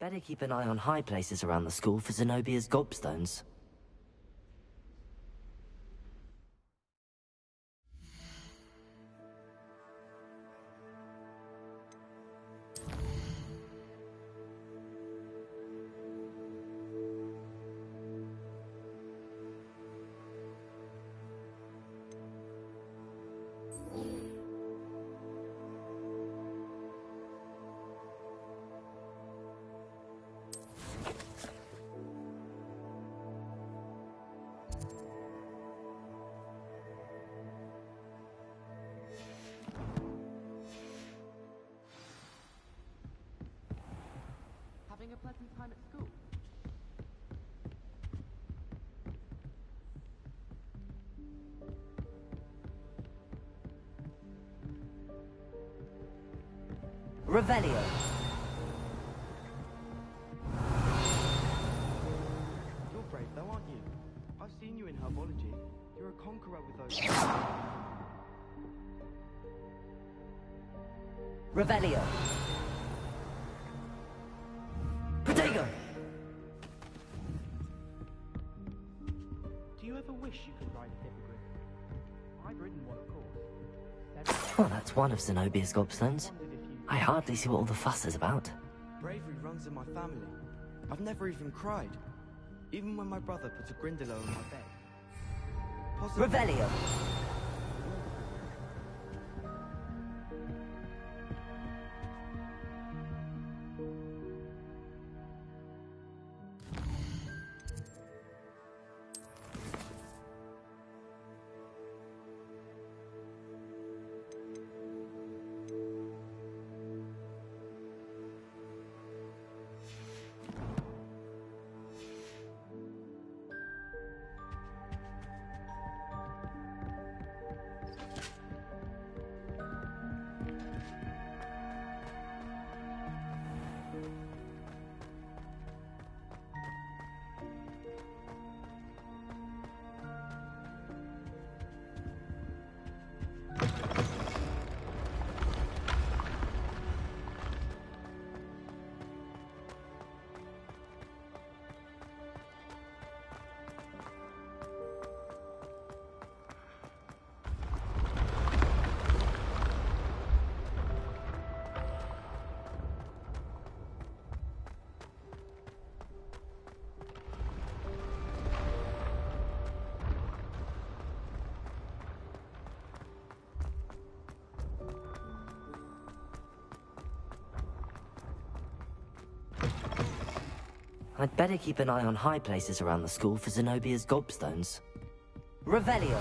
Better keep an eye on high places around the school for Zenobia's gobstones. Having a pleasant time at school? Revelio. You're brave though, aren't you? I've seen you in herbology. You're a conqueror with those... Revelio. Protego! Do you ever wish you could ride a hippogriff? I've ridden one, of course. Well, that's one of Zenobia's gobstones. I hardly see what all the fuss is about. Bravery runs in my family. I've never even cried. Even when my brother put a grindalo on my bed. Revelio! I'd better keep an eye on high places around the school for Zenobia's gobstones. Revelio!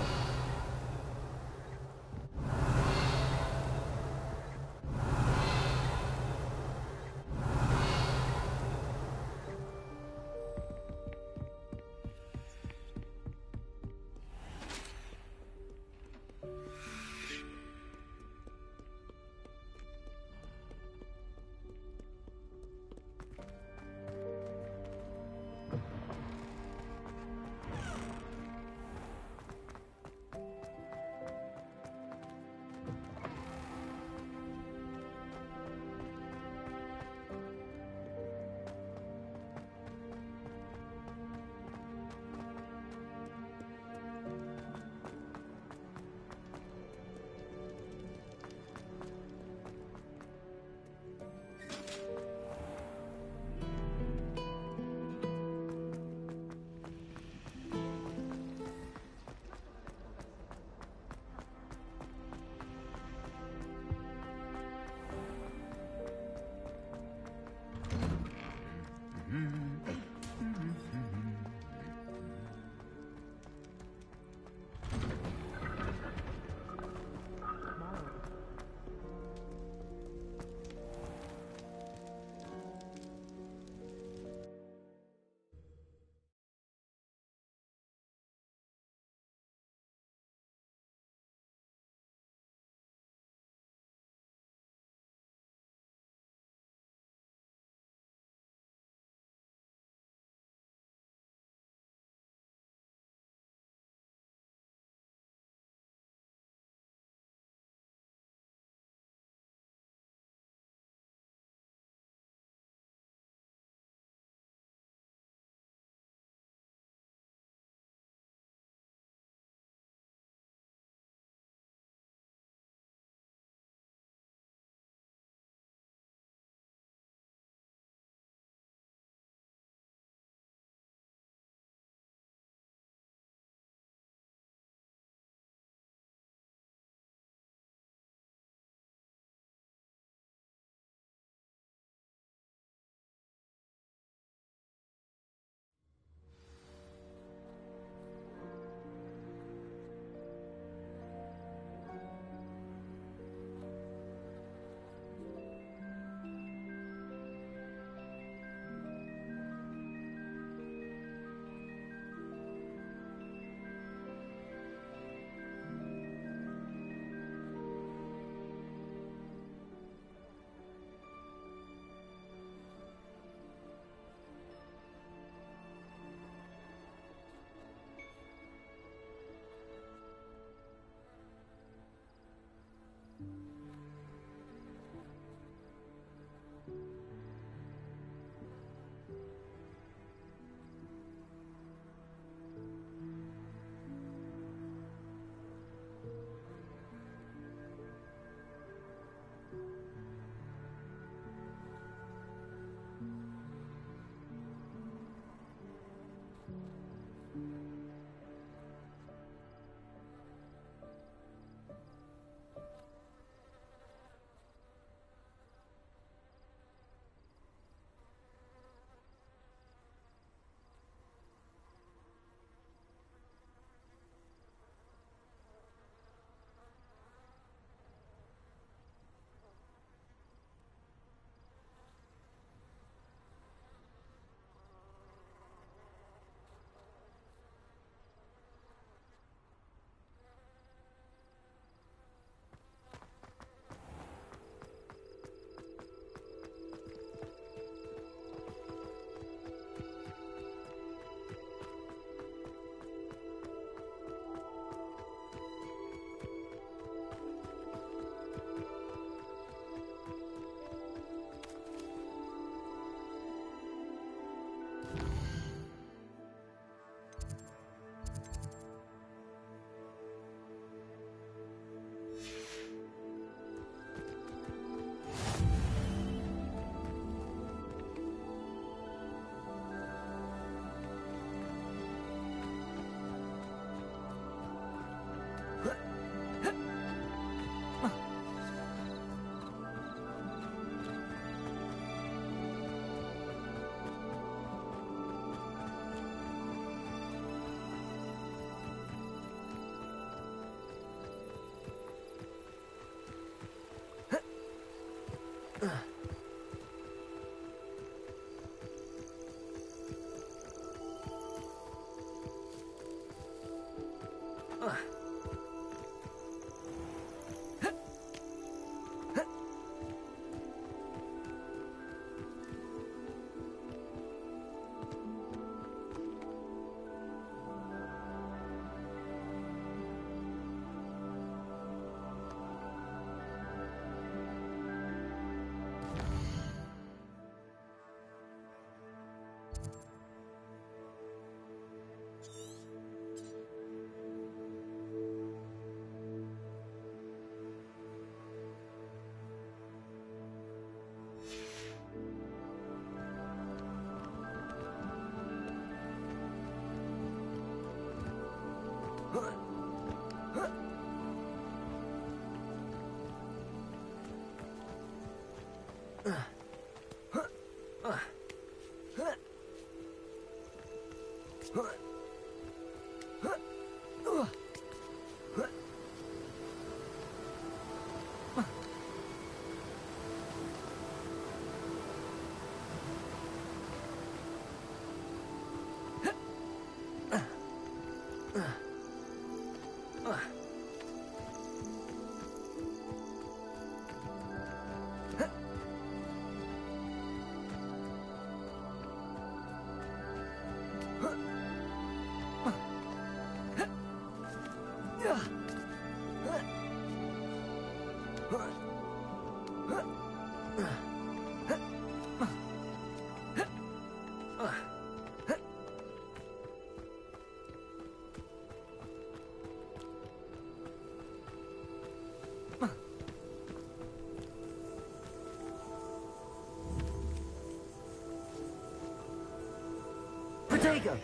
Protego!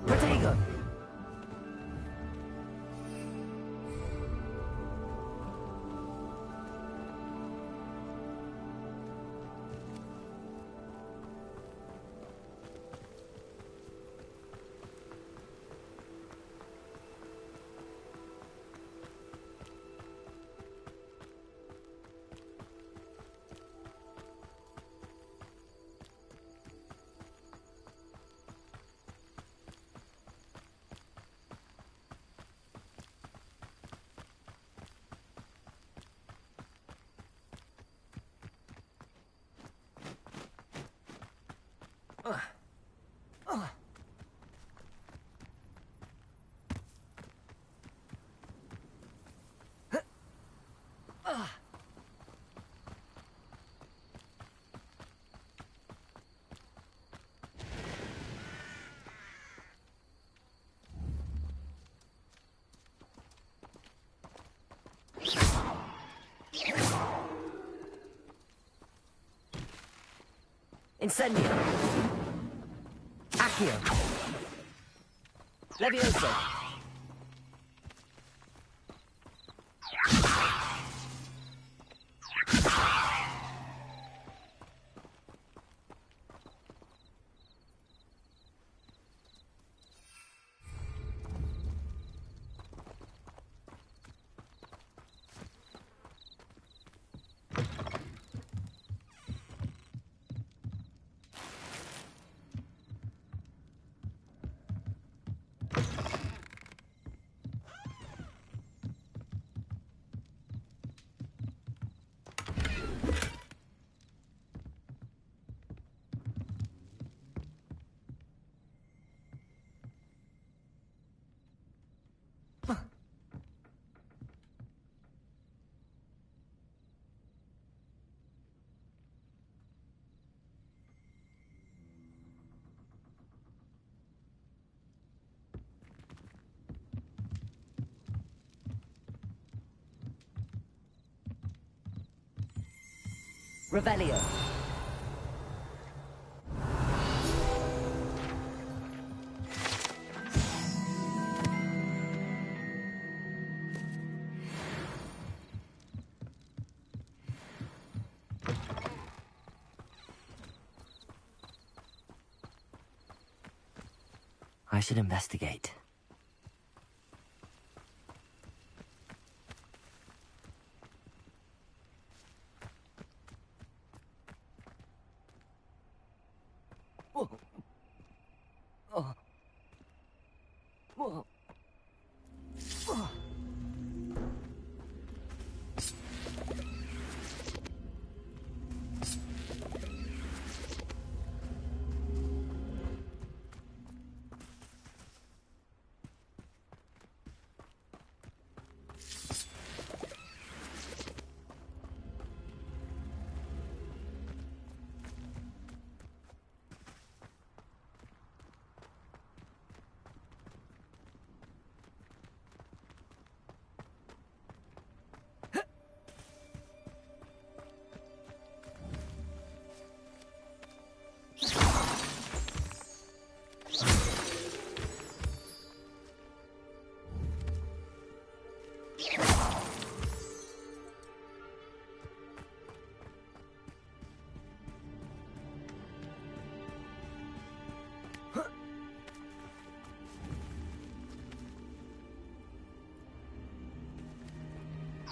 Protego! Incendio! Accio! Levioso! Revelio. I should investigate. Whoa. Oh. Whoa. Oh.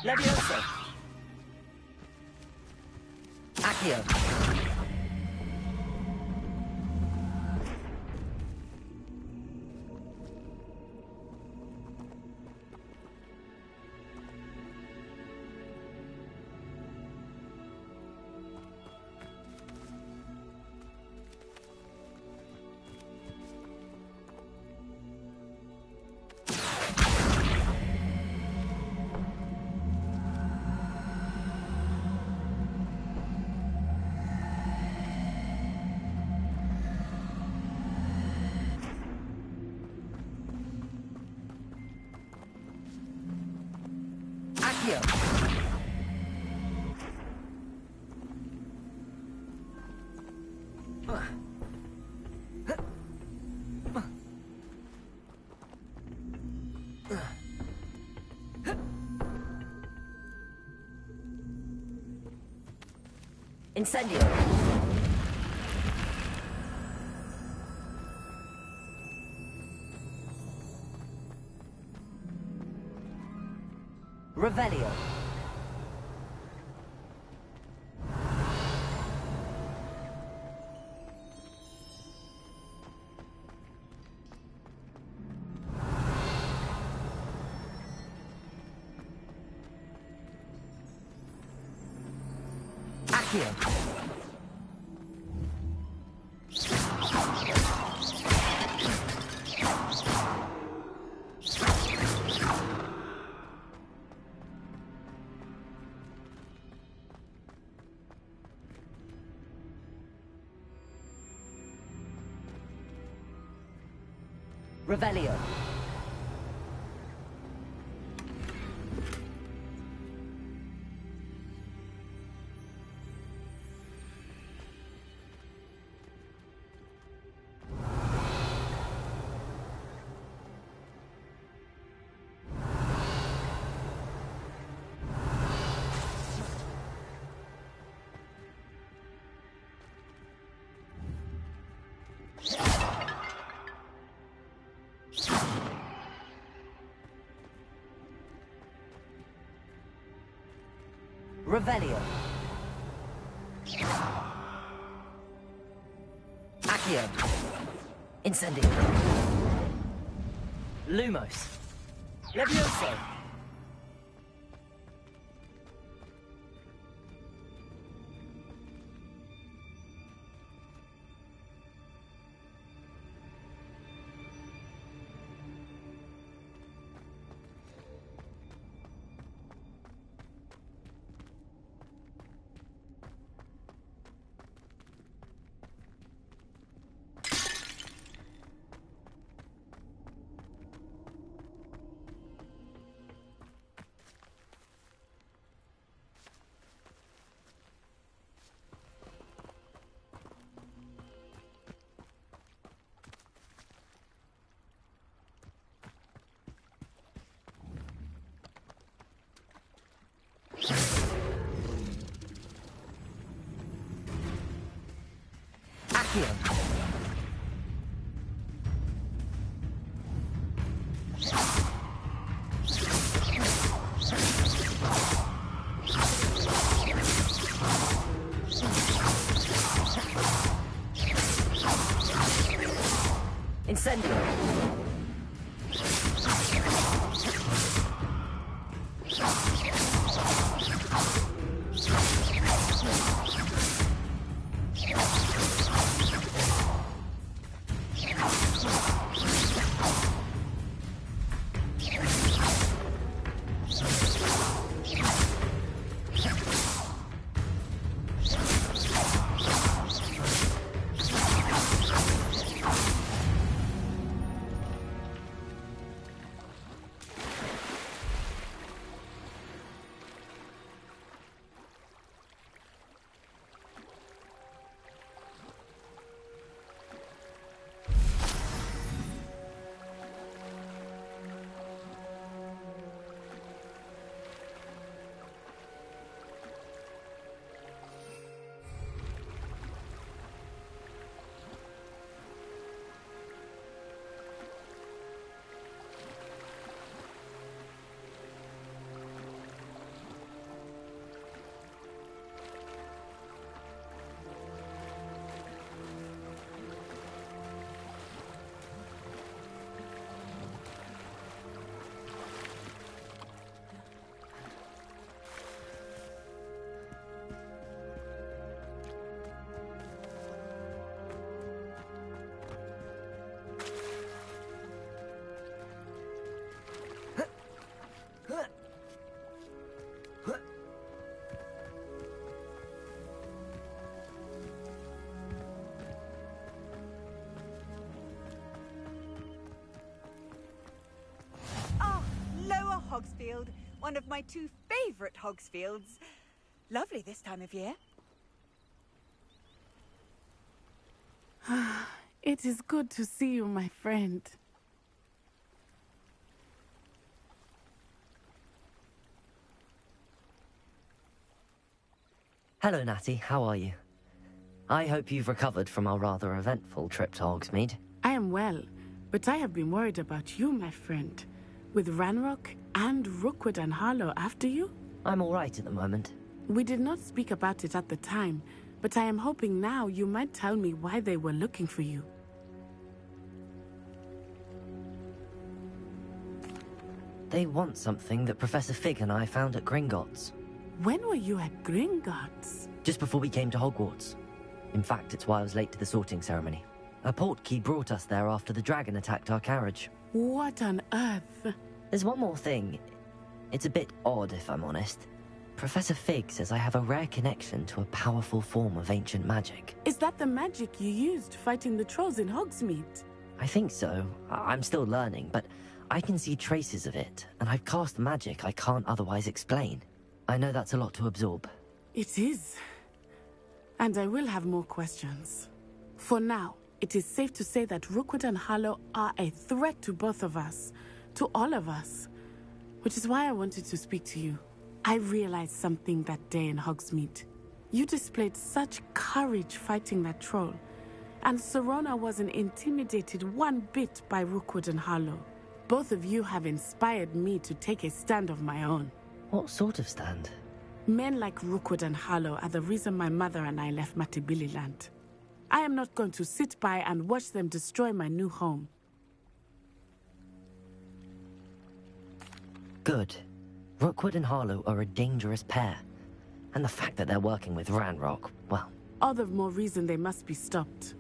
Levioso. Accio. Accio. Incendio. Revelio. Accio. Revelio. Revelio. Accio. Incendio. Lumos. Levioso. Accio. Incendio! Hogsfield, one of my 2 favorite Hogsfields. Lovely this time of year. It is good to see you, my friend. Hello, Natty. How are you? I hope you've recovered from our rather eventful trip to Hogsmeade. I am well, but I have been worried about you, my friend. With Ranrock and Rookwood and Harlow after you? I'm all right at the moment. We did not speak about it at the time, but I am hoping now you might tell me why they were looking for you. They want something that Professor Fig and I found at Gringotts. When were you at Gringotts? Just before we came to Hogwarts. In fact, it's why I was late to the sorting ceremony. A portkey brought us there after the dragon attacked our carriage. What on earth? There's one more thing. It's a bit odd, if I'm honest. Professor Fig says I have a rare connection to a powerful form of ancient magic. Is that the magic you used fighting the trolls in Hogsmeade? I think so. I'm still learning, but I can see traces of it, and I've cast magic I can't otherwise explain. I know that's a lot to absorb. It is. And I will have more questions. For now, it is safe to say that Rookwood and Harlow are a threat to both of us. To all of us. Which is why I wanted to speak to you. I realized something that day in Hogsmeade. You displayed such courage fighting that troll. And Serona wasn't intimidated one bit by Rookwood and Harlow. Both of you have inspired me to take a stand of my own. What sort of stand? Men like Rookwood and Harlow are the reason my mother and I left Matibili land. I am not going to sit by and watch them destroy my new home. Good. Rookwood and Harlow are a dangerous pair. And the fact that they're working with Ranrock, well... All the more reason they must be stopped.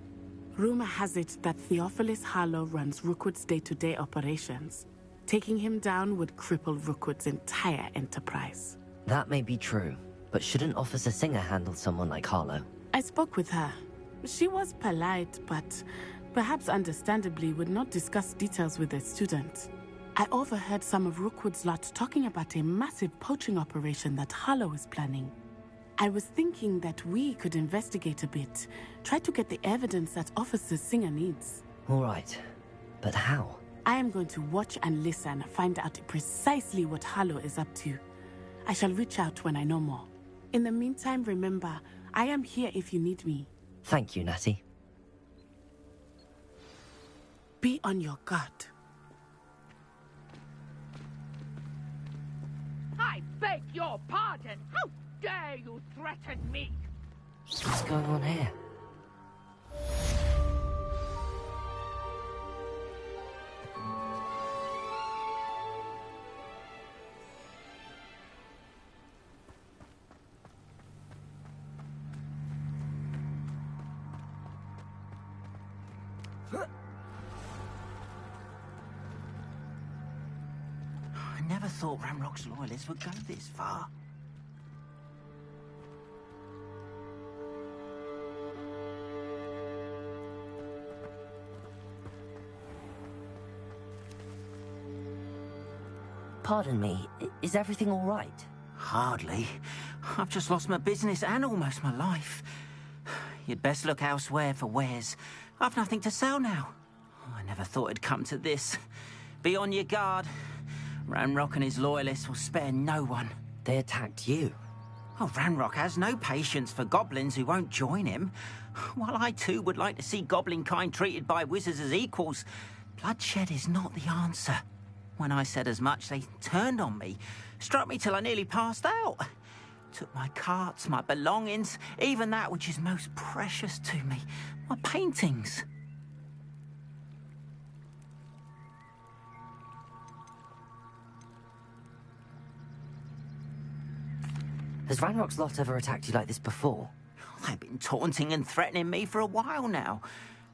Rumor has it that Theophilus Harlow runs Rookwood's day-to-day operations. Taking him down would cripple Rookwood's entire enterprise. That may be true, but shouldn't Officer Singer handle someone like Harlow? I spoke with her. She was polite, but perhaps understandably would not discuss details with a student. I overheard some of Rookwood's lot talking about a massive poaching operation that Harlow is planning. I was thinking that we could investigate a bit, try to get the evidence that Officer Singer needs. All right, but how? I am going to watch and listen, find out precisely what Harlow is up to. I shall reach out when I know more. In the meantime, remember, I am here if you need me. Thank you, Natty. Be on your guard. I beg your pardon! How dare you threaten me? What's going on here? I never thought Ranrock's loyalists would go this far. Pardon me, is everything all right? Hardly. I've just lost my business and almost my life. You'd best look elsewhere for wares. I've nothing to sell now. I never thought it'd come to this. Be on your guard. Ranrock and his loyalists will spare no one. They attacked you. Oh, Ranrock has no patience for goblins who won't join him. While I too would like to see goblin kind treated by wizards as equals, bloodshed is not the answer. When I said as much, they turned on me, struck me till I nearly passed out. Took my carts, my belongings, even that which is most precious to me, my paintings. Has Ranrock's lot ever attacked you like this before? They've been taunting and threatening me for a while now,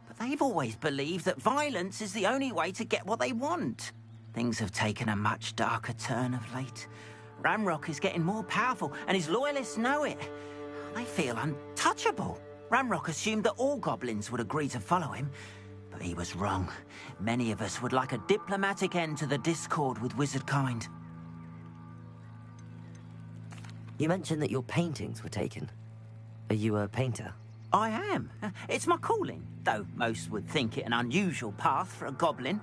but they've always believed that violence is the only way to get what they want. Things have taken a much darker turn of late. Ranrock is getting more powerful, and his loyalists know it. They feel untouchable. Ranrock assumed that all goblins would agree to follow him, but he was wrong. Many of us would like a diplomatic end to the discord with wizard kind. You mentioned that your paintings were taken. Are you a painter? I am. It's my calling, though most would think it an unusual path for a goblin.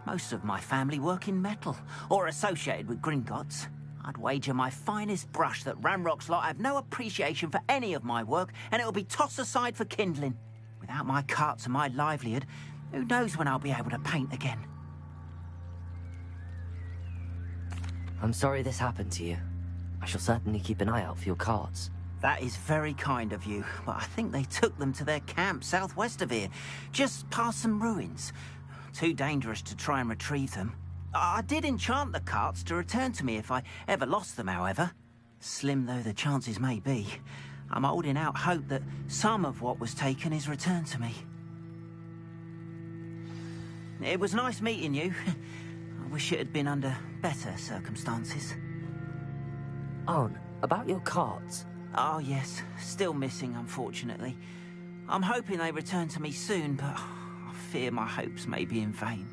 Most of my family work in metal, or associated with Gringotts. I'd wager my finest brush that Ranrock's lot have no appreciation for any of my work, and it'll be tossed aside for kindling. Without my carts and my livelihood, who knows when I'll be able to paint again? I'm sorry this happened to you. I shall certainly keep an eye out for your carts. That is very kind of you, but I think they took them to their camp southwest of here, just past some ruins. Too dangerous to try and retrieve them. I did enchant the carts to return to me if I ever lost them, however. Slim though the chances may be, I'm holding out hope that some of what was taken is returned to me. It was nice meeting you. I wish it had been under better circumstances. Arn, about your carts. Oh yes, still missing, unfortunately. I'm hoping they return to me soon, but I fear my hopes may be in vain.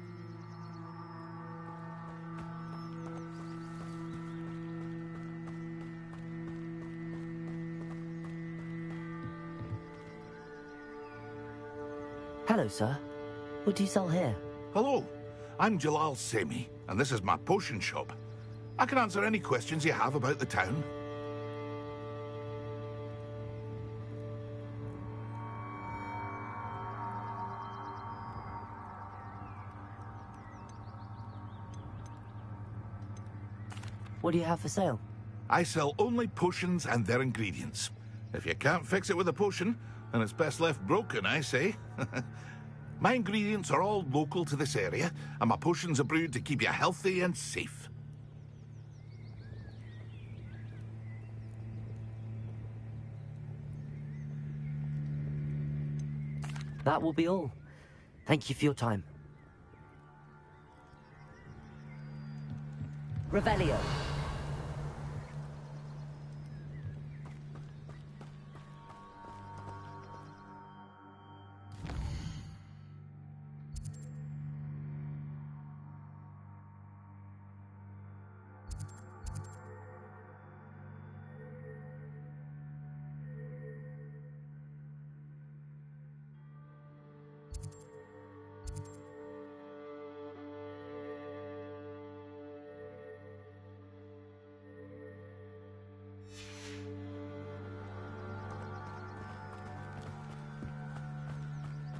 Hello, sir. What do you sell here? Hello, I'm Jalal Semi, and this is my potion shop. I can answer any questions you have about the town. What do you have for sale? I sell only potions and their ingredients. If you can't fix it with a potion, then it's best left broken, I say. My ingredients are all local to this area, and my potions are brewed to keep you healthy and safe. That will be all. Thank you for your time. Revelio.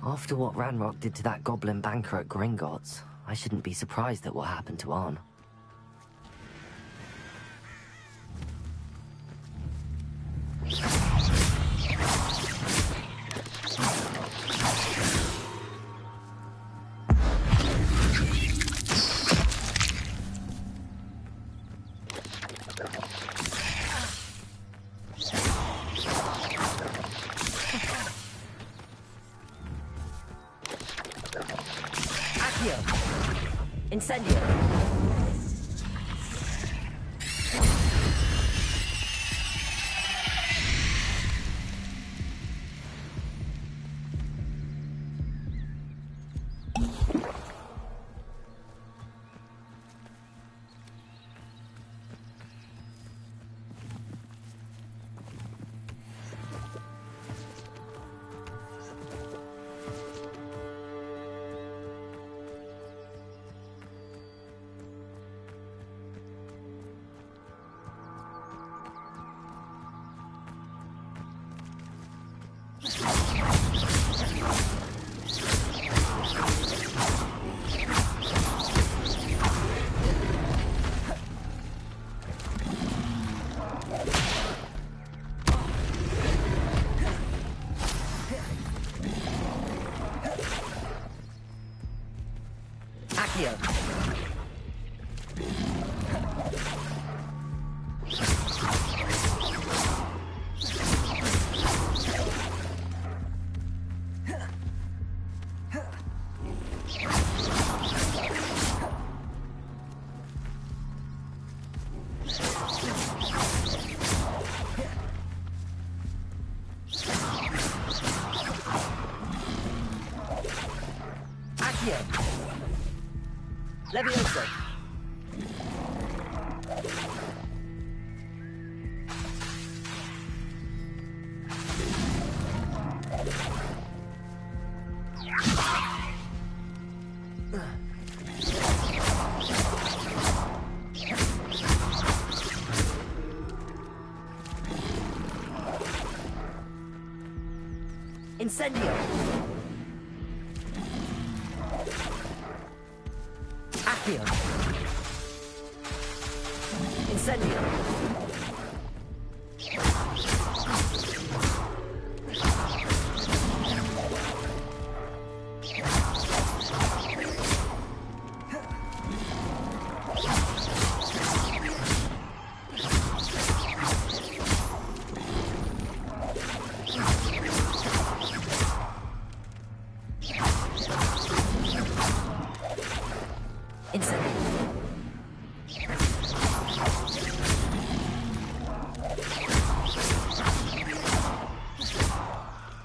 After what Ranrock did to that goblin banker at Gringotts, I shouldn't be surprised at what happened to Arn. Accio! Incendio! Accio! Accio! Levioso! Incendio! Accio! Incendio!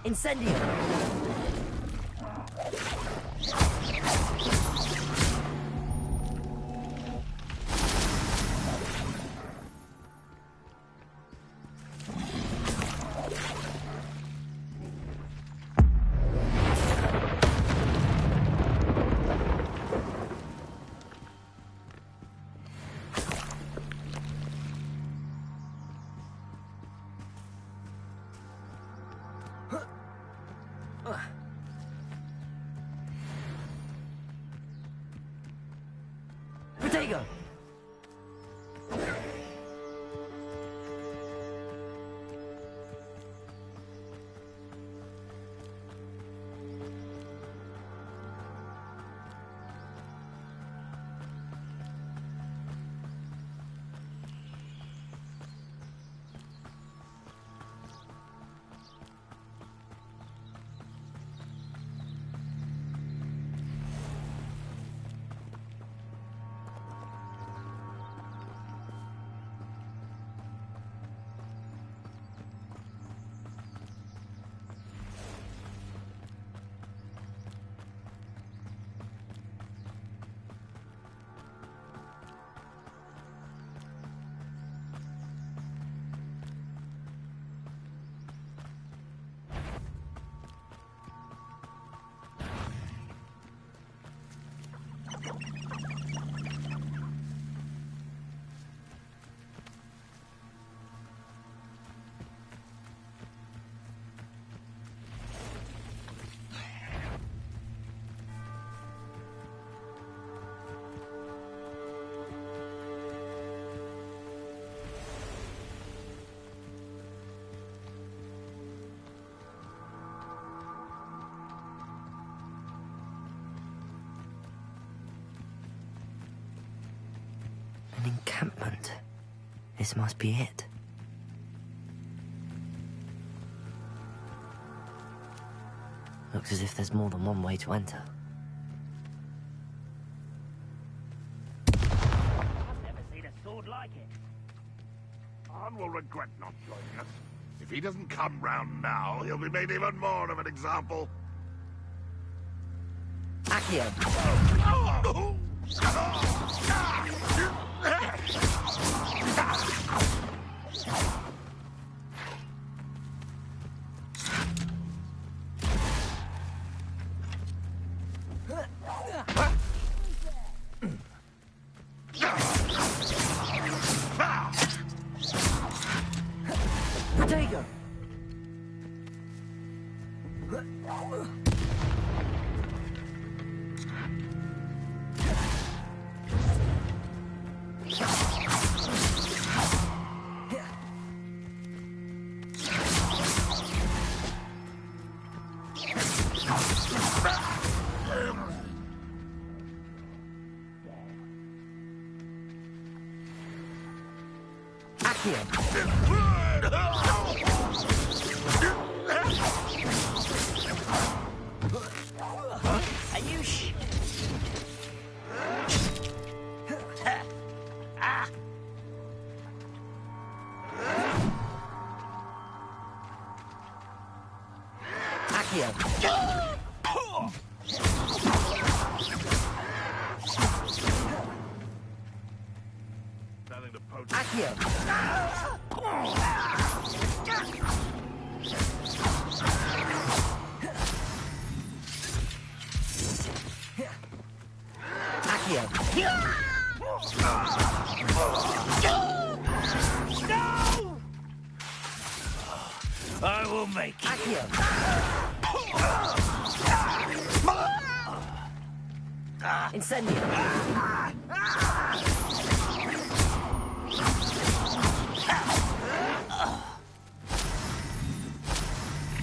Incendio! Protego! An encampment. This must be it. Looks as if there's more than one way to enter. like it. Arn will regret not joining us. If he doesn't come round now, he'll be made even more of an example. Accio. Protego. Nothing to poach. Accio. I will make it. Incendio.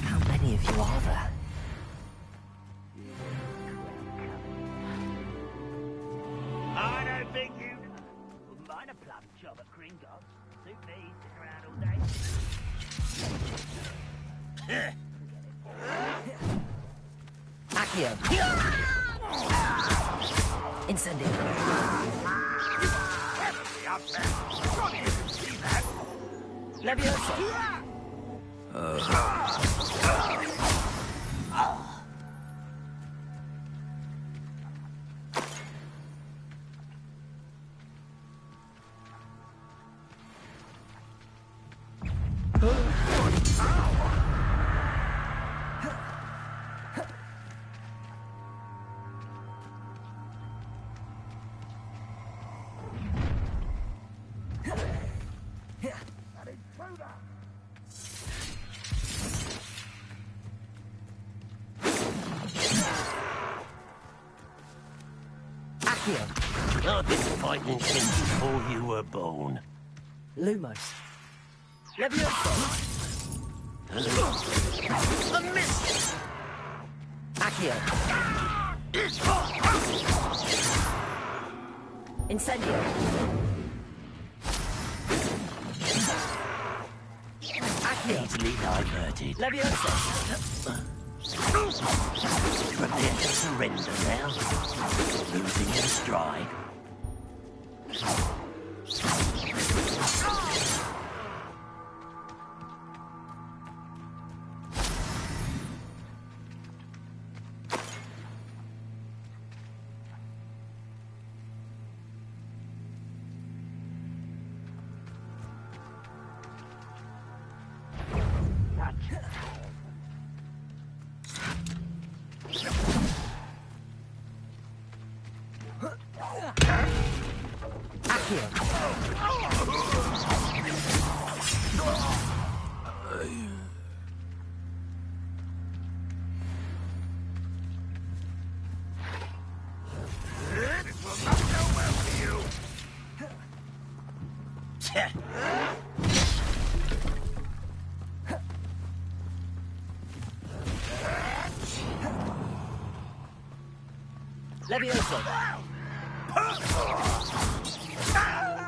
How many of you are there? I don't think you wouldn't mind a plum job at Gringotts. Suit me, sitting around all day. Accio. Incendio. Leviosa. I've been fighting since before you were born. Lumos. Leviosa. A miss! Accio. Incendio. Accio. Easily diverted. Leviosa. Prepare to surrender now. Losing your stride. Leviosa.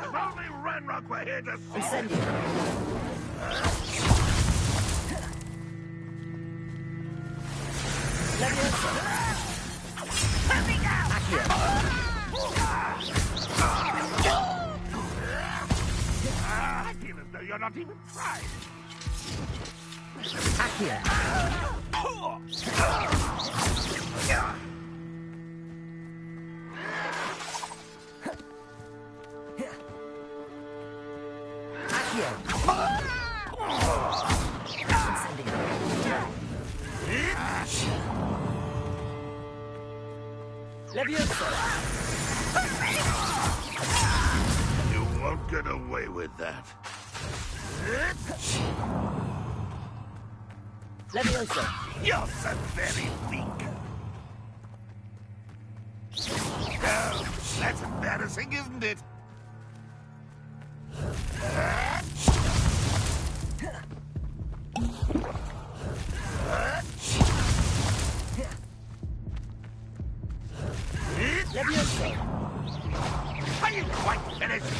If only Ranrock were here to see. Incendio. Leviosa. Let me go! Accio. you're not even trying. Accio! You won't get away with that. Leviosa! You're so very weak. Oh, that's embarrassing, isn't it? Leviosa! Are you quite finished?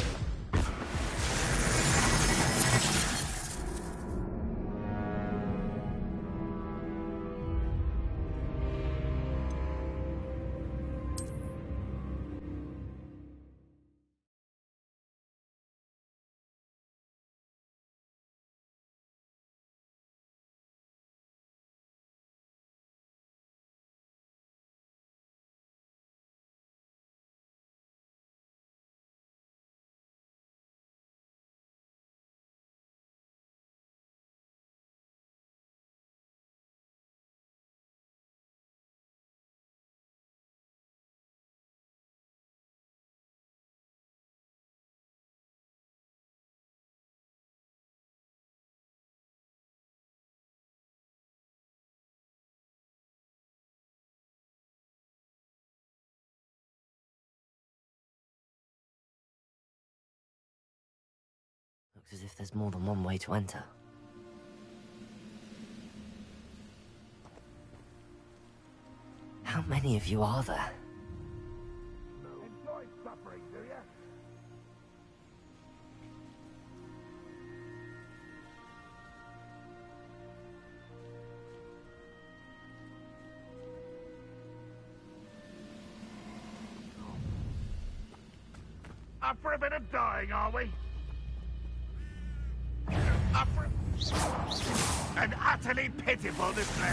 Looks as if there's more than one way to enter. How many of you are there? Enjoy suffering, do you? Up for a bit of dying, are we? Up for an utterly pitiful display.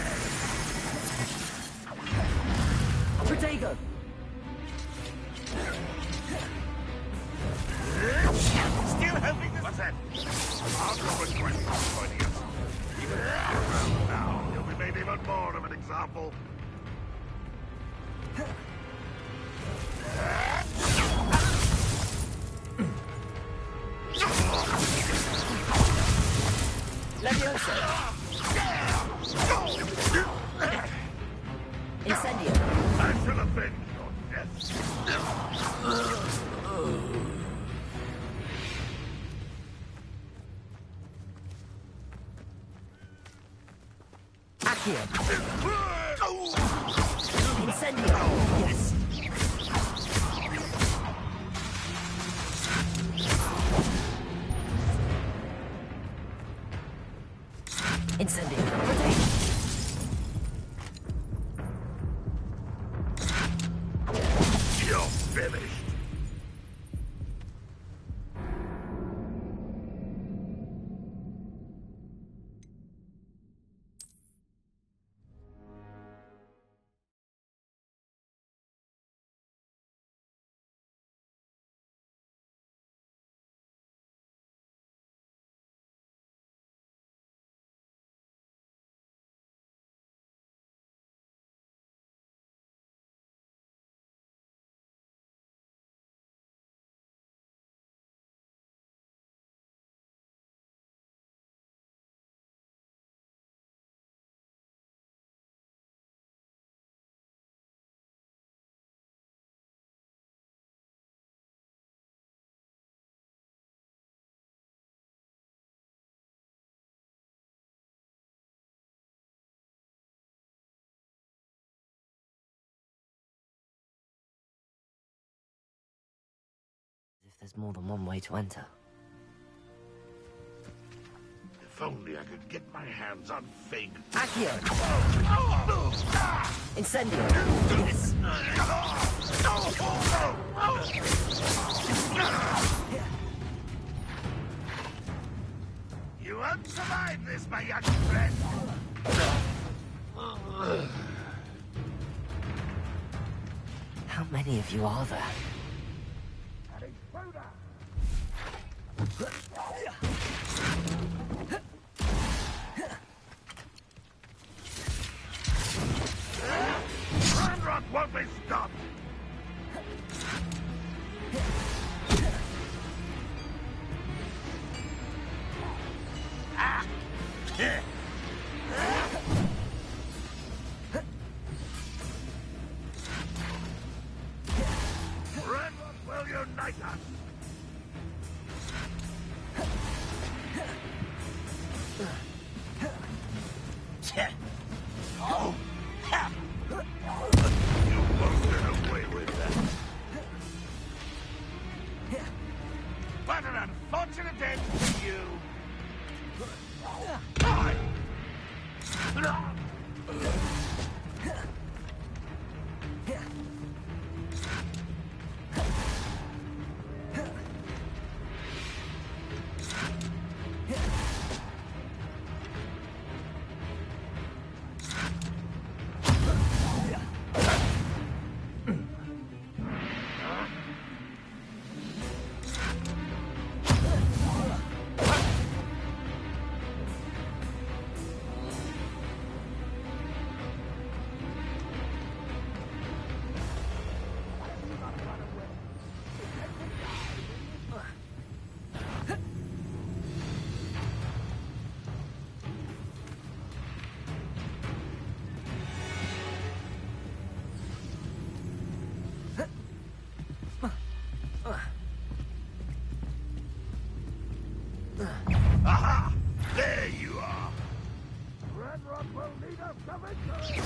Protego! Still hoping this... What's that? I'll go with questions pointing us. Even around now, you'll be made even more of an example. Leviosa! Incendio! I shall avenge your death. Accio! Incendio! Yes! Incendio! You're finished. If there's more than one way to enter. If only I could get my hands on Fig. Accio! Incendio! Yes! You won't survive this, my young friend. How many of you are there? Rock won't be stopped. Red Rock will unite us. Oh. You won't get away with that. What an unfortunate end for you. Aha! There you are! Red Rock will lead us to victory!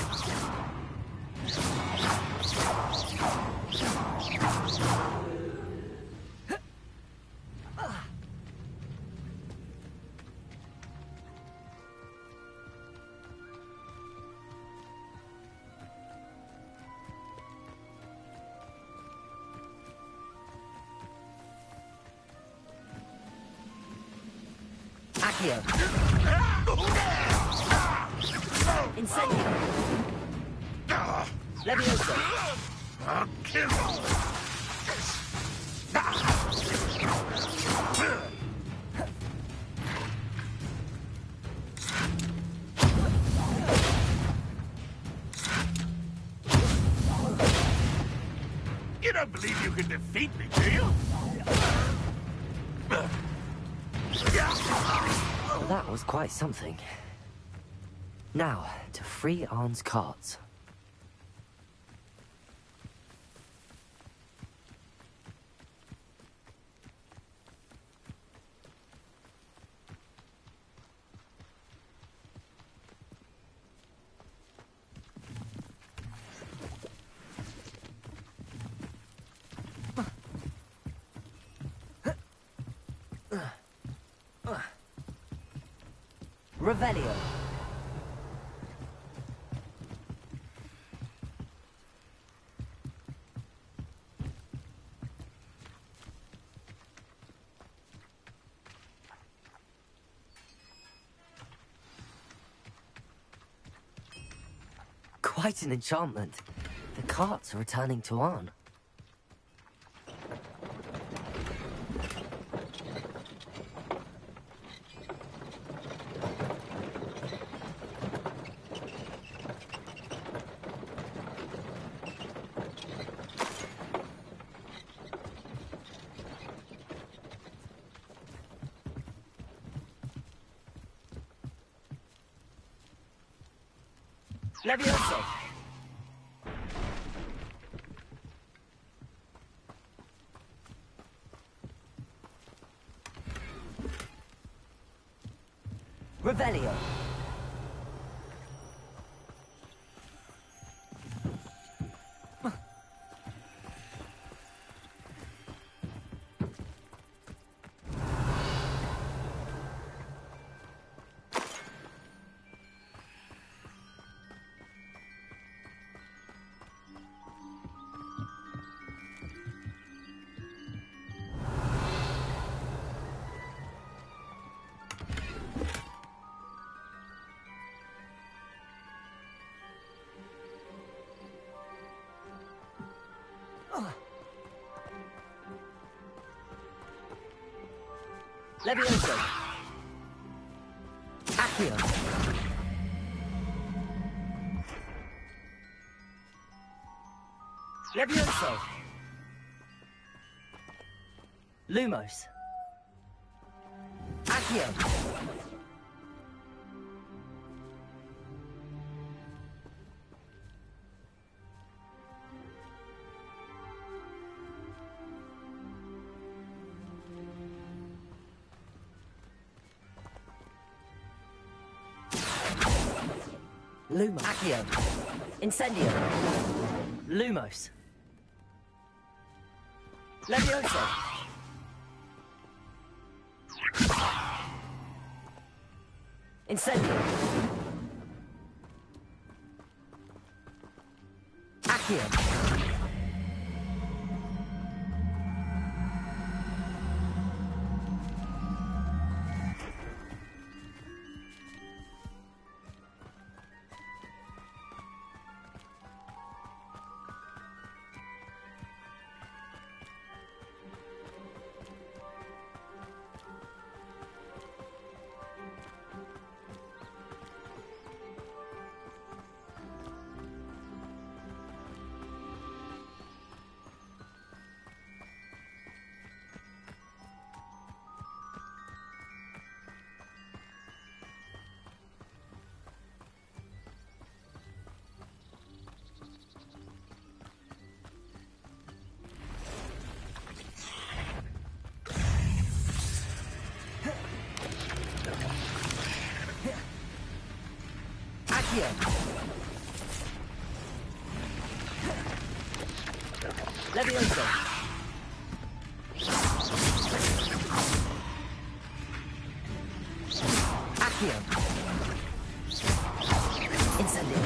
Accio! Incendio! Levioso! I'll kill you! You don't believe you can defeat me, do you? Well, that was quite something. Now, to free Arn's carts. Revelio. Quite an enchantment. The carts are returning to Arn. Levioso! Revelio! Levioso. Accio. Levioso. Lumos. Accio. Lumos. Accio. Incendio. Lumos. Levioso. Incendio. Accio. Accio. Levioso. Accio. Incendio.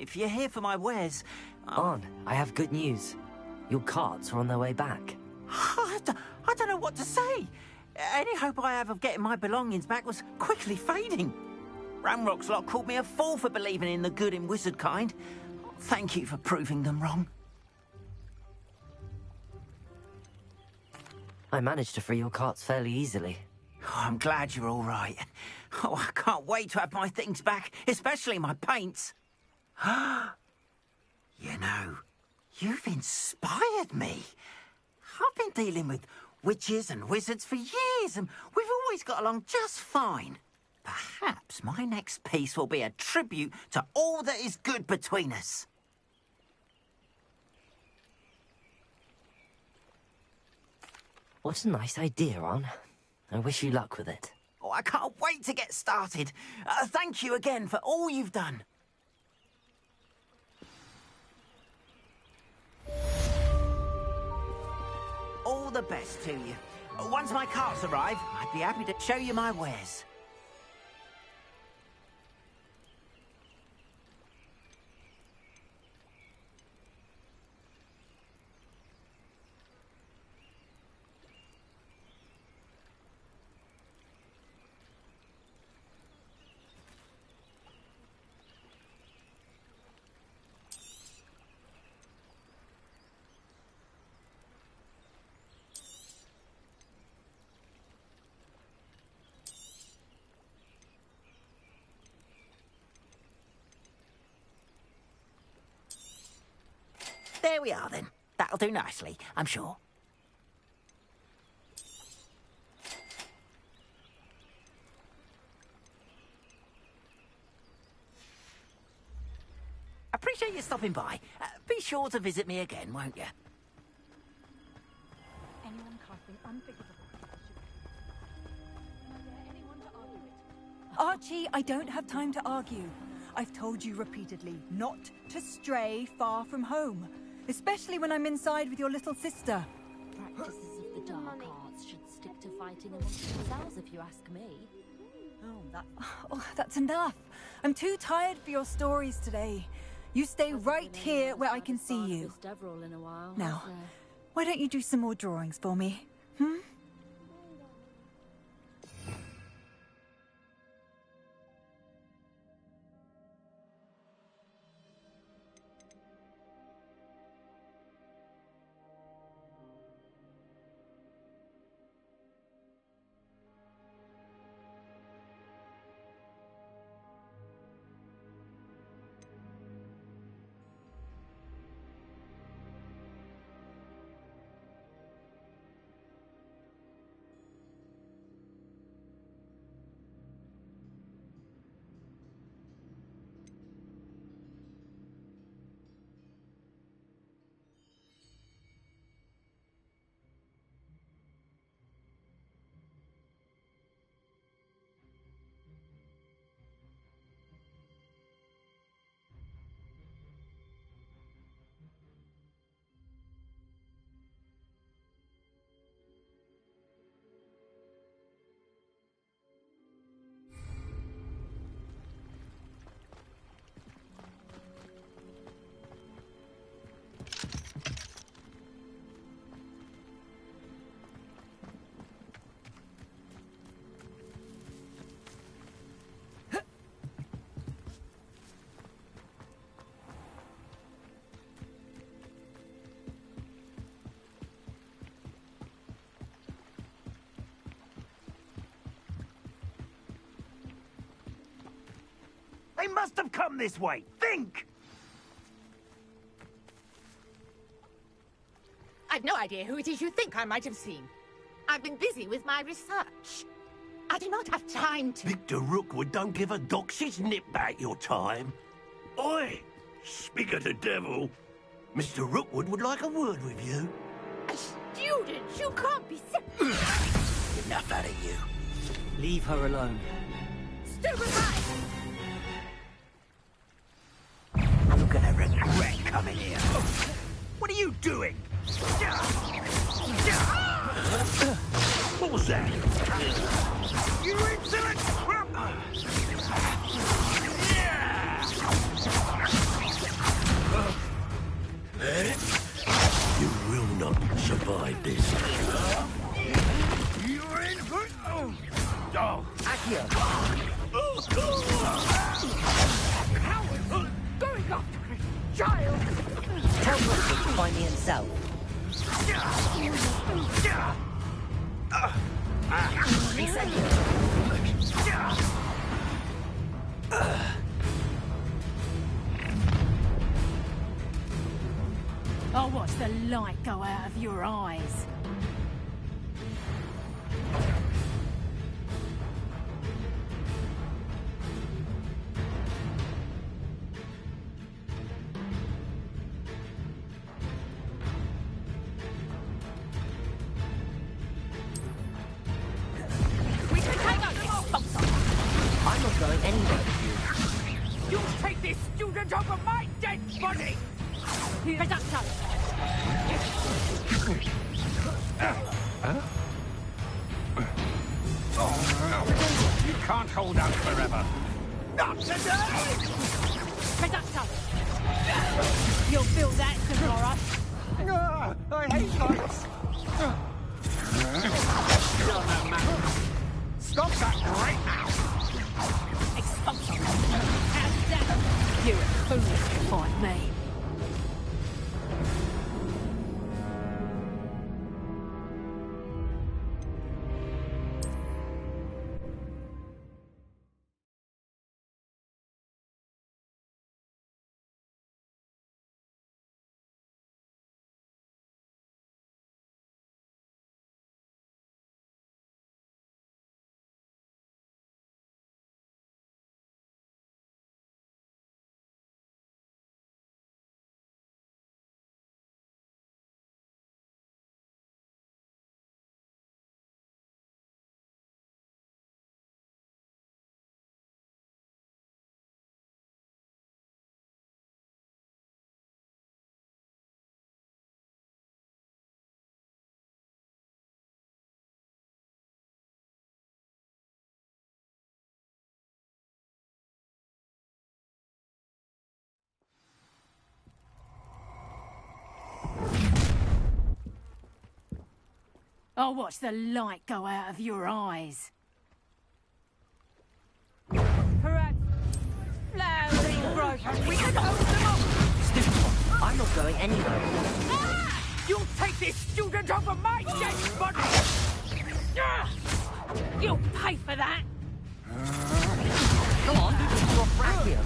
If you're here for my wares... On, I have good news. Your carts are on their way back. I don't know what to say. Any hope I have of getting my belongings back was quickly fading. Ramrock's lot called me a fool for believing in the good in wizard kind. Thank you for proving them wrong. I managed to free your carts fairly easily. Oh, I'm glad you're all right. Oh, I can't wait to have my things back, especially my paints. You know, you've inspired me. I've been dealing with witches and wizards for years, and we've always got along just fine. Perhaps my next piece will be a tribute to all that is good between us. What a nice idea, Ron. I wish you luck with it. Oh, I can't wait to get started. Thank you again for all you've done. All the best to you. Once my carts arrive, I'd be happy to show you my wares. There we are, then. That'll do nicely, I'm sure. Appreciate you stopping by. Be sure to visit me again, won't you? Anyone casting unforgivable anyone to argue it? Archie, I don't have time to argue. I've told you repeatedly not to stray far from home, especially when I'm inside with your little sister. Practices of the dark arts should stick to fighting amongst themselves, if you ask me. That's enough. I'm too tired for your stories today. You stay right here where I can see you. Now, why don't you do some more drawings for me? They must have come this way. Think! I've no idea who it is you think I might have seen. I've been busy with my research. I do not have time to... Victor Rookwood don't give a doxy's nip back your time. Oi! Speak of the devil. Mr. Rookwood would like a word with you. A student? You can't be... Enough out of you. Leave her alone. Stupefy! You're gonna regret coming here. What are you doing? What was that? You insolent! You will not survive this. You're in for... Oh! Accio! Coward! Going after a child! Tell Rookwood to find me himself. I'll watch the light go out of your eyes. We can take out this sponsor. I'm not going anywhere with you. You'll take this student over my dead body! Reducto! You can't hold out forever. Not today! Reducto! You'll feel that tomorrow. I hate heights. You're no man. Stop that right now! Expulsion! How's that? You're foolish to fight me. I'll watch the light go out of your eyes. Perhaps flowering broken. We can hold them up. I'm not going anywhere. You'll take this student over my dead body! You'll pay for that! Come on, you're Accio.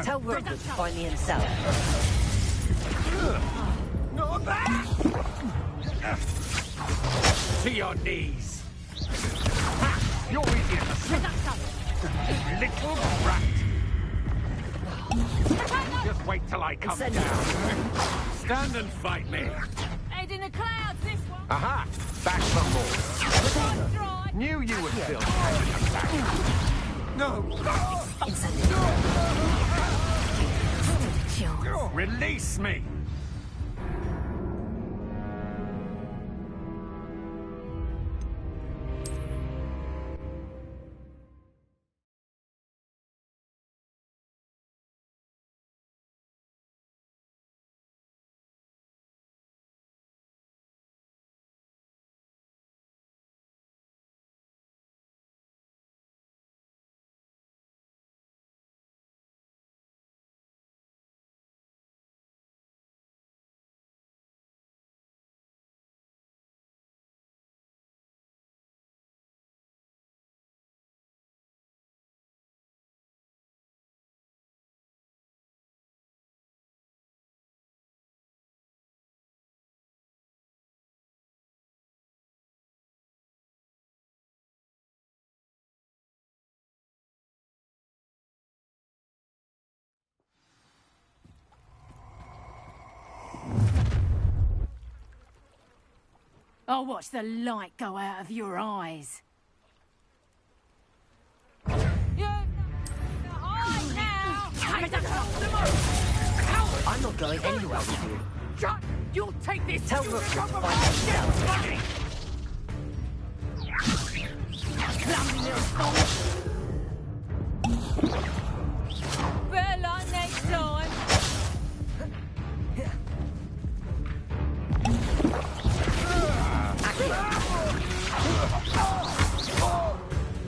Tell Rookwood to find me himself. To your knees. Ha! You're easier to shoot. Little brat. Just wait till I come down. Stand and fight me. Head in the clouds, this one. Aha! Back some more. Knew you would still have an attack. No! Release me! I'll watch the light go out of your eyes. I'm not going anywhere with you. You'll take this. Tell Rookwood to find himself. Clumsy little fool. Better luck next time.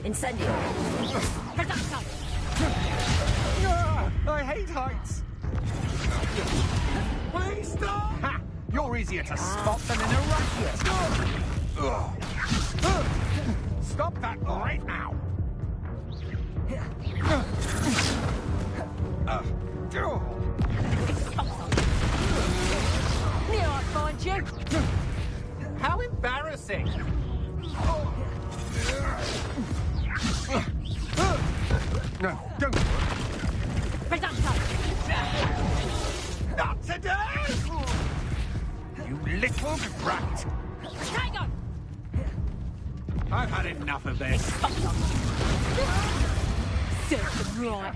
Incendio. I hate heights. Please stop! Ha! You're easier to spot than an Iraqi. Stop that right now! Here I find you. How embarrassing! No, don't! Not today! You little brat! Hang on! I've had enough of this. Serves them right.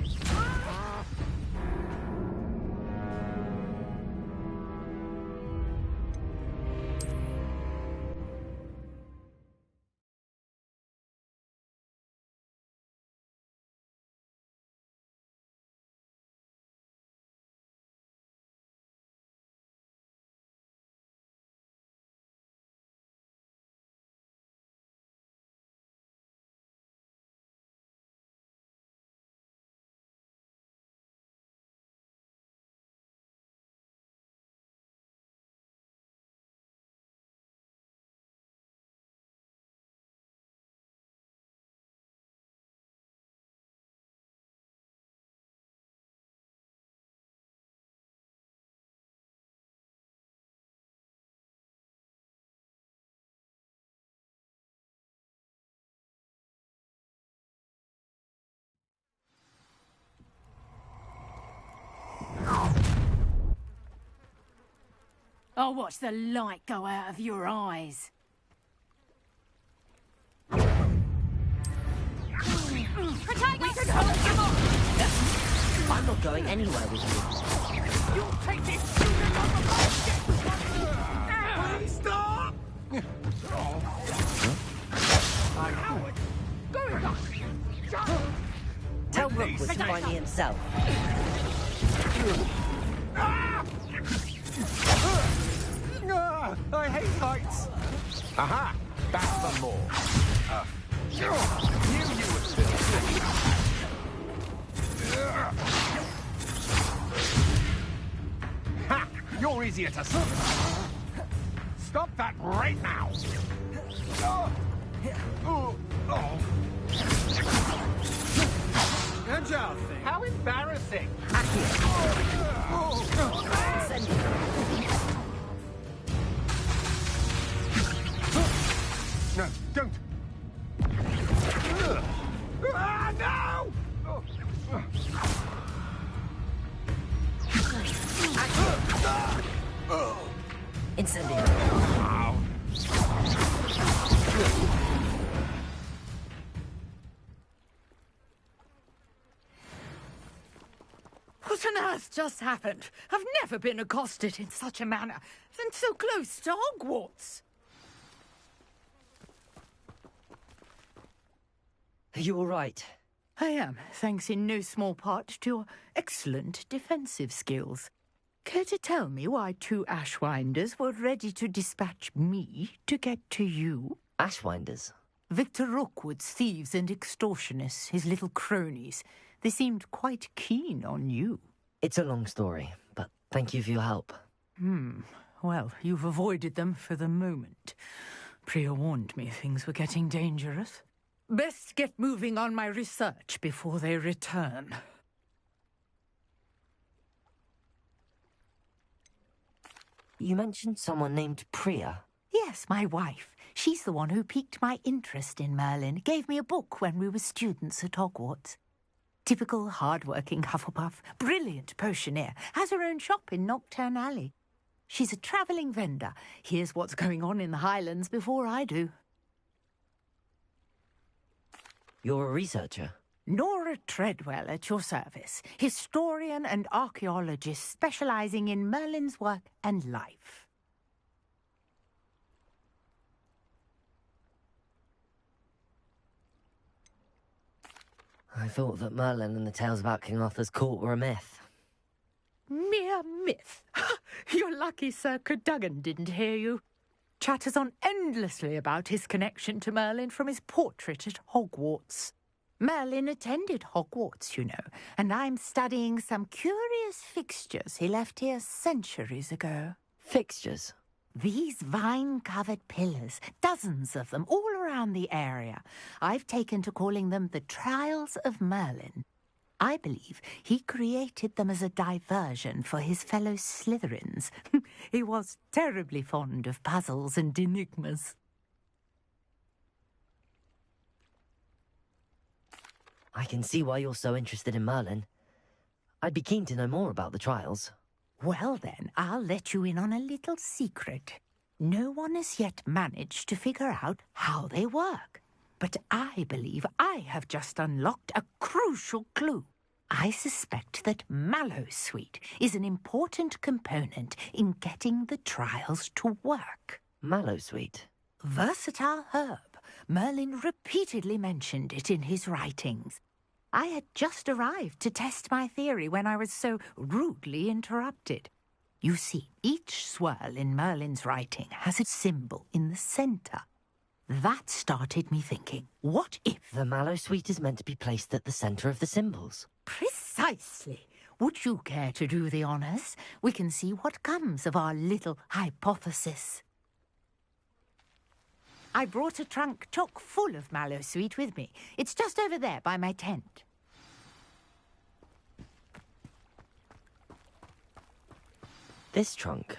I'll watch the light go out of your eyes. I'm not going anywhere with you. You'll take this student on the basket! Please stop! Howard! Going back! Tell Rookwood to find me himself. I hate heights. Aha! That's the more. Knew you were still sick. Ha! You're easier to stop that right now. Agile thing. How embarrassing. No, don't. No! Incendio. What on earth just happened? I've never been accosted in such a manner, and so close to Hogwarts. Are you all right? I am, thanks in no small part to your excellent defensive skills. Care to tell me why 2 Ashwinders were ready to dispatch me to get to you? Ashwinders? Victor Rookwood's thieves and extortionists, his little cronies. They seemed quite keen on you. It's a long story, but thank you for your help. Well, you've avoided them for the moment. Priya warned me things were getting dangerous. Best get moving on my research before they return. You mentioned someone named Priya. Yes, my wife. She's the one who piqued my interest in Merlin. Gave me a book when we were students at Hogwarts. Typical hard-working Hufflepuff, brilliant potioneer, has her own shop in Knockturn Alley. She's a travelling vendor. Hears what's going on in the Highlands before I do. You're a researcher? Nora Treadwell at your service, historian and archaeologist specialising in Merlin's work and life. I thought that Merlin and the tales about King Arthur's court were a myth. Mere myth. You're lucky Sir Cadogan didn't hear you. Chatters on endlessly about his connection to Merlin from his portrait at Hogwarts. Merlin attended Hogwarts, you know, and I'm studying some curious fixtures he left here centuries ago. Fixtures? These vine-covered pillars, dozens of them, all around the area. I've taken to calling them the Trials of Merlin. I believe he created them as a diversion for his fellow Slytherins. He was terribly fond of puzzles and enigmas. I can see why you're so interested in Merlin. I'd be keen to know more about the trials. Well then, I'll let you in on a little secret. No one has yet managed to figure out how they work. But I believe I have just unlocked a crucial clue. I suspect that Mallowsweet is an important component in getting the trials to work. Mallowsweet? Versatile herb. Merlin repeatedly mentioned it in his writings. I had just arrived to test my theory when I was so rudely interrupted. You see, each swirl in Merlin's writing has a symbol in the centre. That started me thinking, what if... The Mallowsweet is meant to be placed at the centre of the symbols. Precisely. Would you care to do the honours? We can see what comes of our little hypothesis. I brought a trunk chock full of Mallowsweet with me. It's just over there by my tent. This trunk?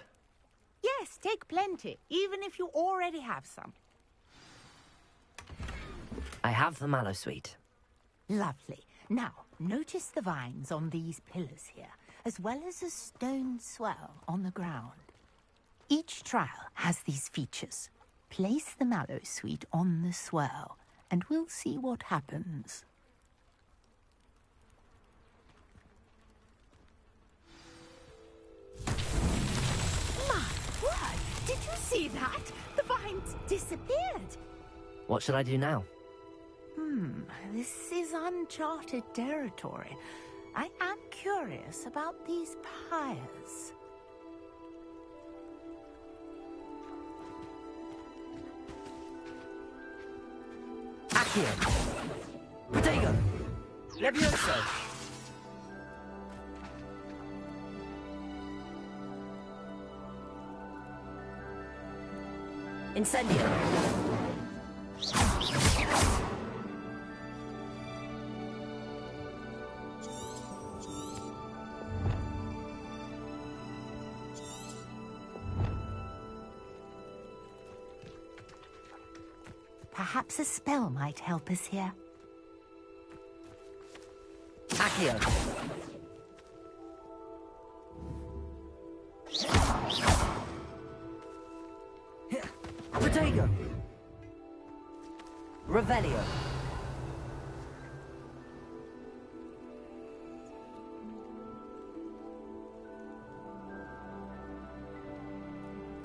Yes, take plenty, even if you already have some. I have the Mallowsweet. Lovely. Now, notice the vines on these pillars here, as well as a stone swell on the ground. Each trial has these features. Place the Mallowsweet on the swirl, and we'll see what happens. My word! Did you see that? The vines disappeared. What should I do now? This is uncharted territory. I am curious about these pyres. Accio! Protego! Levioso! Incendio! Perhaps a spell might help us here. Accio! Protego! Revelio!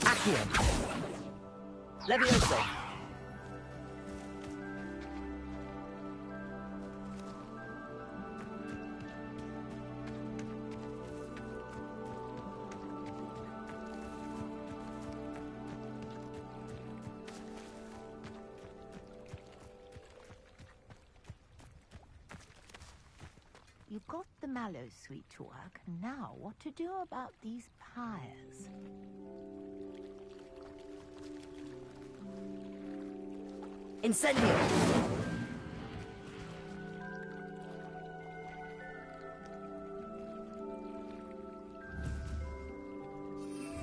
Accio! Levioso! You got the mallow sweet to work. Now, what to do about these pyres? Incendio!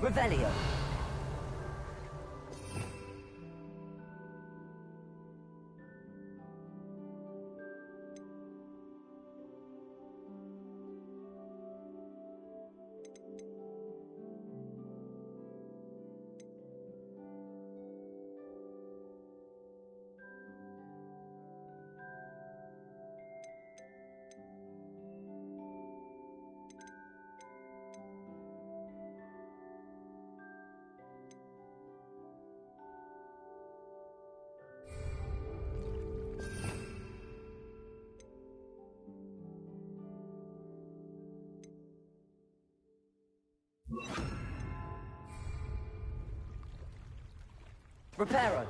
Revelio! Reparo!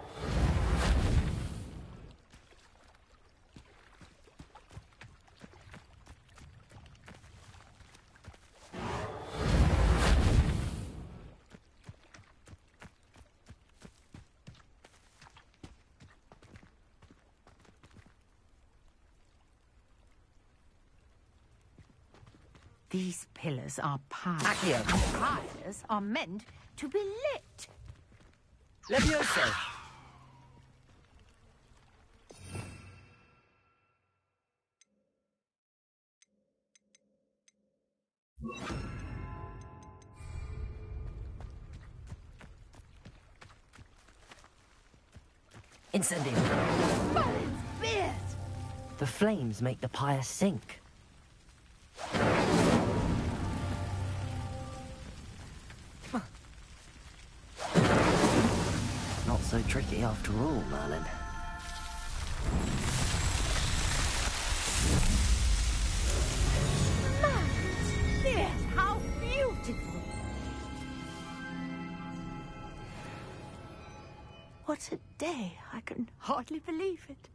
These pillars are pyres. Accio! Pyres are meant to be lit. Levioso! Incendio! But it's fierce! The flames make the pyre sink. Not so tricky after all, Merlin. Fierce! How beautiful! What a day! I can hardly believe it.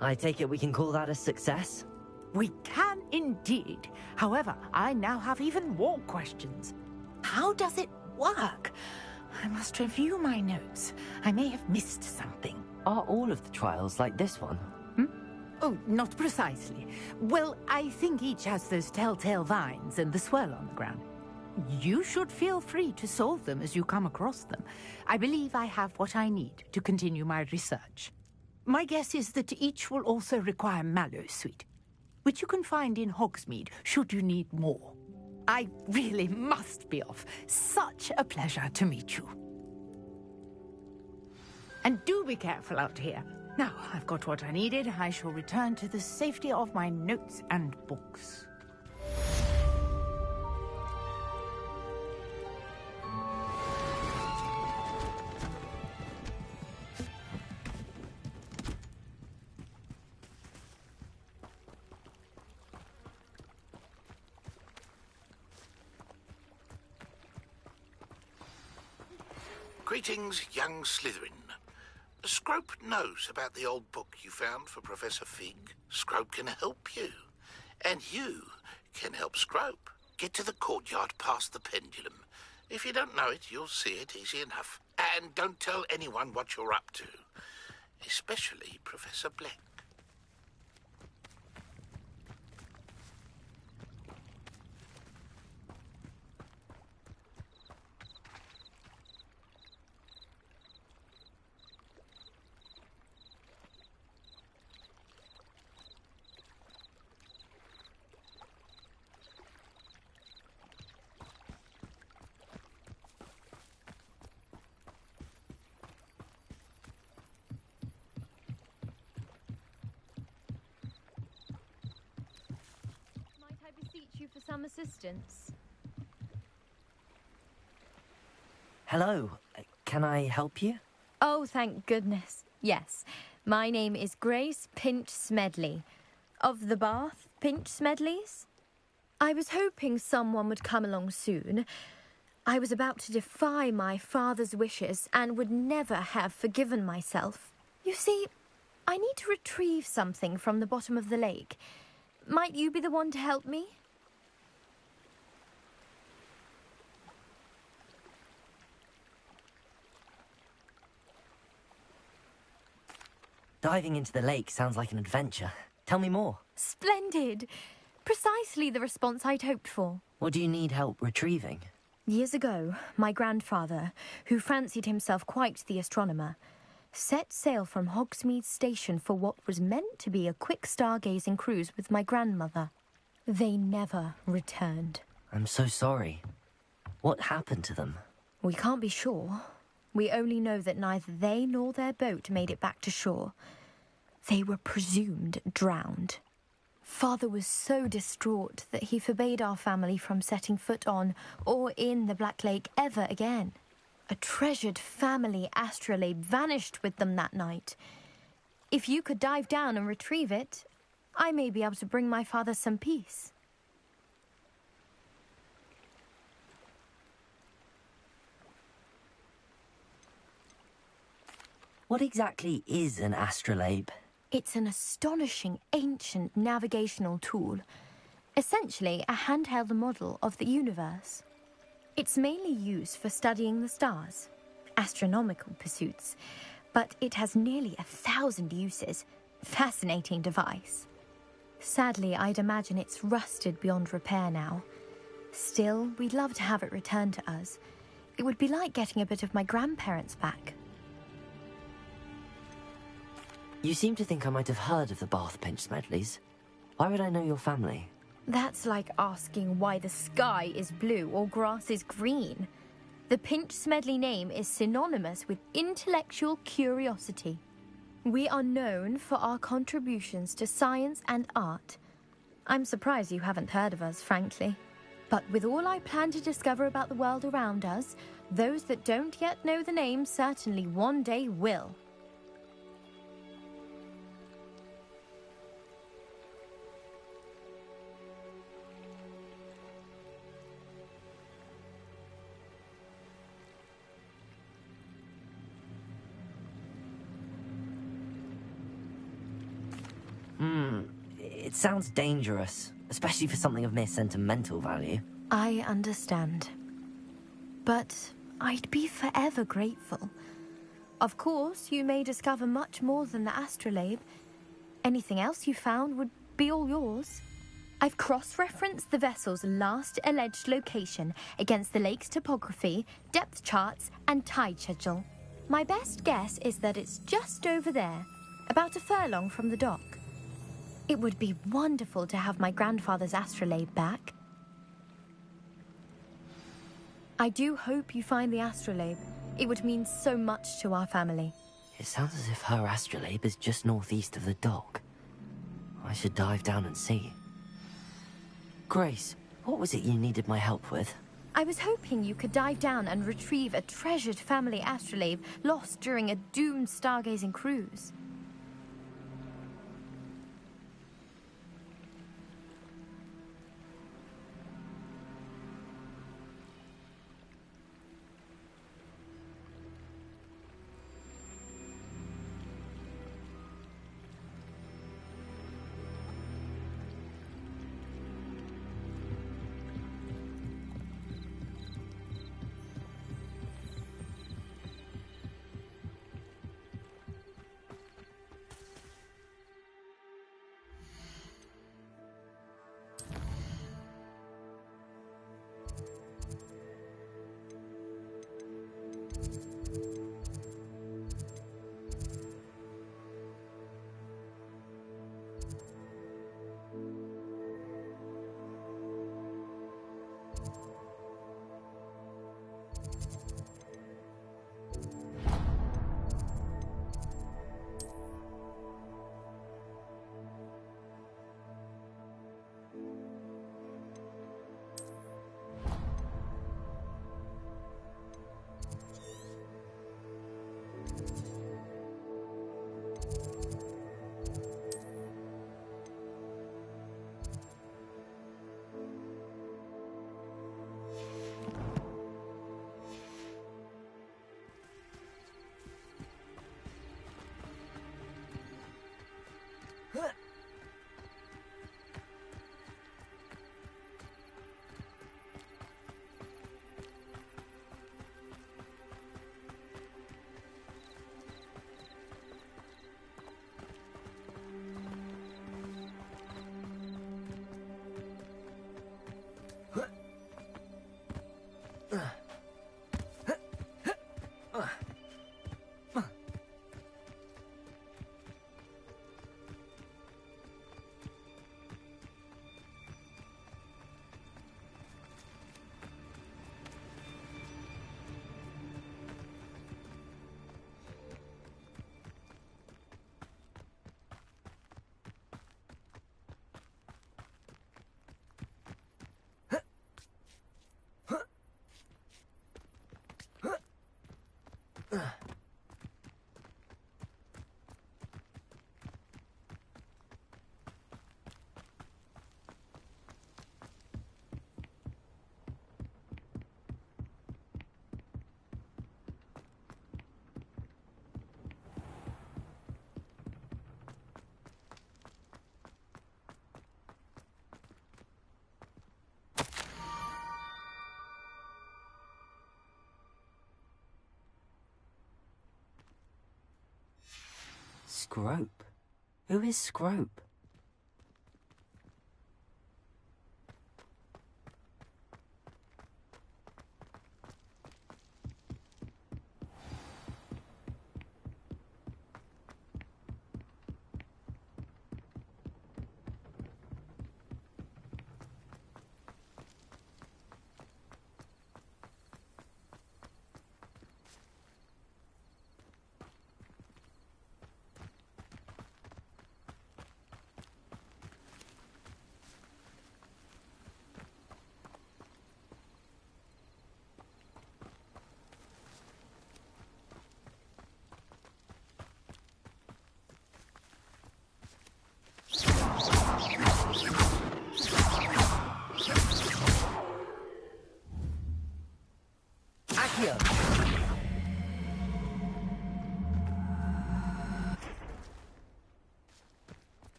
I take it we can call that a success? We can indeed. However, I now have even more questions. How does it work? I must review my notes. I may have missed something. Are all of the trials like this one? Oh, not precisely. Well, I think each has those telltale vines and the swirl on the ground. You should feel free to solve them as you come across them. I believe I have what I need to continue my research. My guess is that each will also require Mallowsweet, which you can find in Hogsmeade should you need more. I really must be off. Such a pleasure to meet you. And do be careful out here. Now, I've got what I needed. I shall return to the safety of my notes and books. Greetings, young Slytherin. Scrope knows about the old book you found for Professor Fig. Scrope can help you. And you can help Scrope. Get to the courtyard past the pendulum. If you don't know it, you'll see it easy enough. And don't tell anyone what you're up to. Especially Professor Black. You for some assistance. Hello. Can I help you? Oh, thank goodness. Yes. My name is Grace Pinch Smedley. Of the Bath Pinch Smedleys. I was hoping someone would come along soon. I was about to defy my father's wishes and would never have forgiven myself. You see, I need to retrieve something from the bottom of the lake. Might you be the one to help me? Diving into the lake sounds like an adventure. Tell me more. Splendid! Precisely the response I'd hoped for. What do you need help retrieving? Years ago, my grandfather, who fancied himself quite the astronomer, set sail from Hogsmeade Station for what was meant to be a quick stargazing cruise with my grandmother. They never returned. I'm so sorry. What happened to them? We can't be sure. We only know that neither they nor their boat made it back to shore. They were presumed drowned. Father was so distraught that he forbade our family from setting foot on or in the Black Lake ever again. A treasured family astrolabe vanished with them that night. If you could dive down and retrieve it, I may be able to bring my father some peace. What exactly is an astrolabe? It's an astonishing ancient navigational tool. Essentially, a handheld model of the universe. It's mainly used for studying the stars, astronomical pursuits, but it has nearly 1,000 uses. Fascinating device. Sadly, I'd imagine it's rusted beyond repair now. Still, we'd love to have it returned to us. It would be like getting a bit of my grandparents back. You seem to think I might have heard of the Bath Pinch Smedleys. Why would I know your family? That's like asking why the sky is blue or grass is green. The Pinch Smedley name is synonymous with intellectual curiosity. We are known for our contributions to science and art. I'm surprised you haven't heard of us, frankly. But with all I plan to discover about the world around us, those that don't yet know the name certainly one day will. It sounds dangerous, especially for something of mere sentimental value. I understand. But I'd be forever grateful. Of course, you may discover much more than the astrolabe. Anything else you found would be all yours. I've cross-referenced the vessel's last alleged location against the lake's topography, depth charts, and tide schedule. My best guess is that it's just over there, about a furlong from the dock. It would be wonderful to have my grandfather's astrolabe back. I do hope you find the astrolabe. It would mean so much to our family. It sounds as if her astrolabe is just northeast of the dock. I should dive down and see. Grace, what was it you needed my help with? I was hoping you could dive down and retrieve a treasured family astrolabe lost during a doomed stargazing cruise. Scrope? Who is Scrope?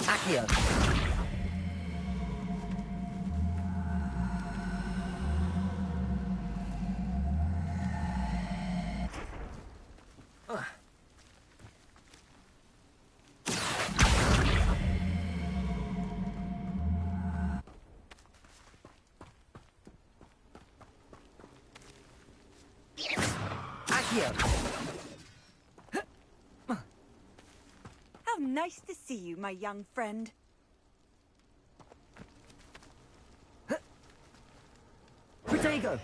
Accio. How nice to see you, my young friend. Protego!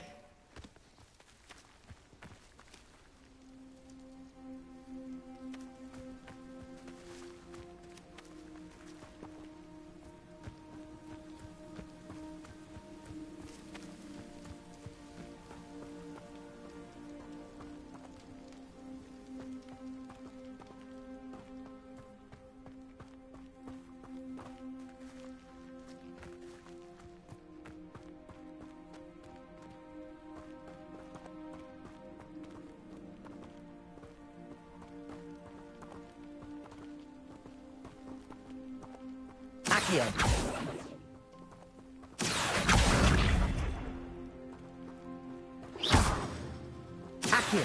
Accio. Accio.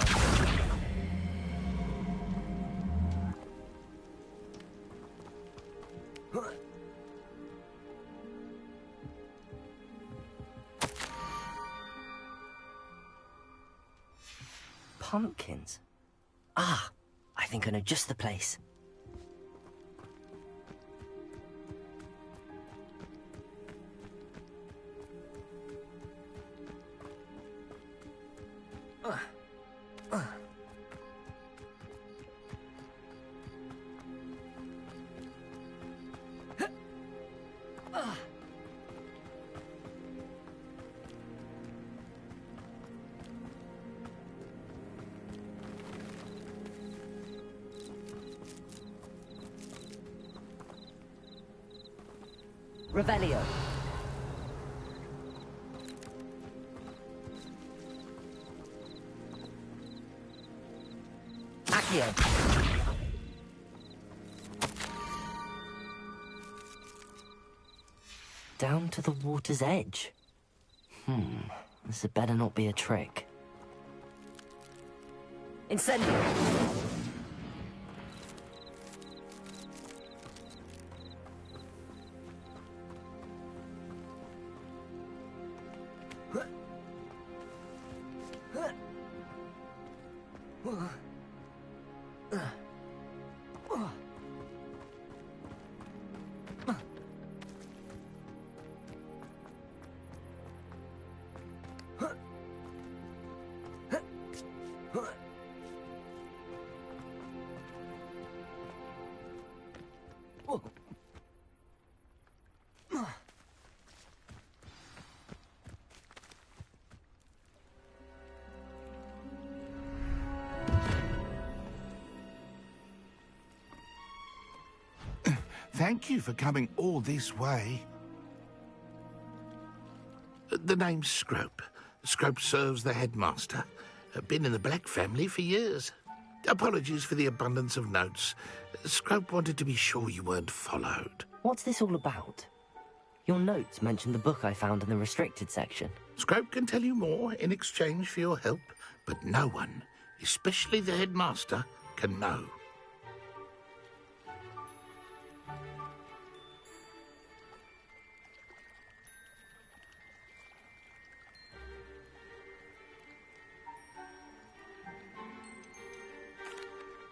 Pumpkins. Ah, I think I know just the place. Revelio. Accio. Down to the water's edge. This had better not be a trick. Incendio. Thank you for coming all this way. The name's Scrope. Scrope serves the headmaster. Been in the Black family for years. Apologies for the abundance of notes. Scrope wanted to be sure you weren't followed. What's this all about? Your notes mentioned the book I found in the restricted section. Scrope can tell you more in exchange for your help, but no one, especially the headmaster, can know.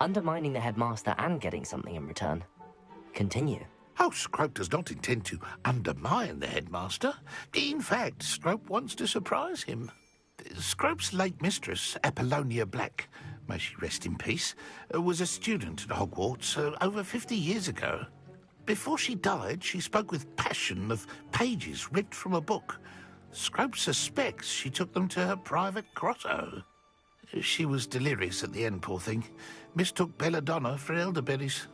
Undermining the headmaster and getting something in return. Continue. Oh, Scrope does not intend to undermine the headmaster. In fact, Scrope wants to surprise him. Scrope's late mistress, Apollonia Black, may she rest in peace, was a student at Hogwarts over 50 years ago. Before she died, she spoke with passion of pages ripped from a book. Scrope suspects she took them to her private grotto. She was delirious at the end, poor thing. Mistook belladonna for elderberries.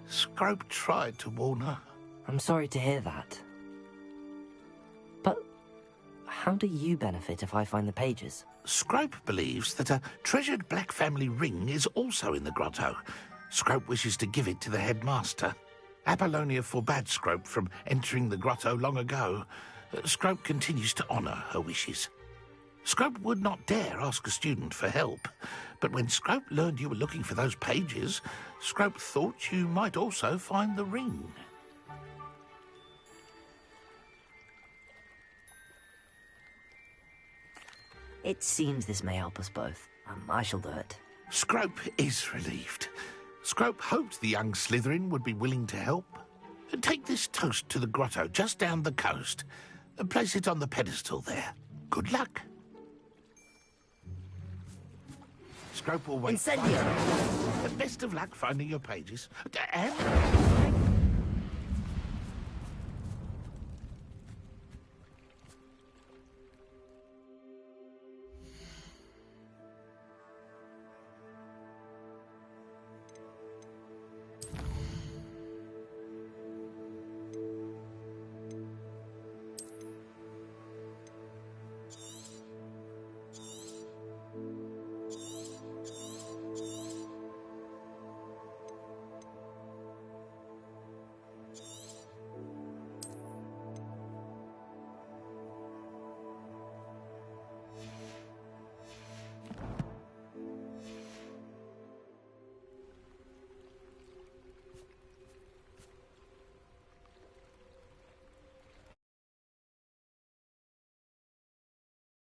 Scrope tried to warn her. I'm sorry to hear that. But how do you benefit if I find the pages? Scrope believes that a treasured Black family ring is also in the grotto. Scrope wishes to give it to the headmaster. Apollonia forbade Scrope from entering the grotto long ago. Scrope continues to honour her wishes. Scrope would not dare ask a student for help, but when Scrope learned you were looking for those pages, Scrope thought you might also find the ring. It seems this may help us both. I shall do it. Scrope is relieved. Scrope hoped the young Slytherin would be willing to help. Take this toast to the grotto just down the coast. Place it on the pedestal there. Good luck. Scrope will wait. Incendio! Best of luck finding your pages. And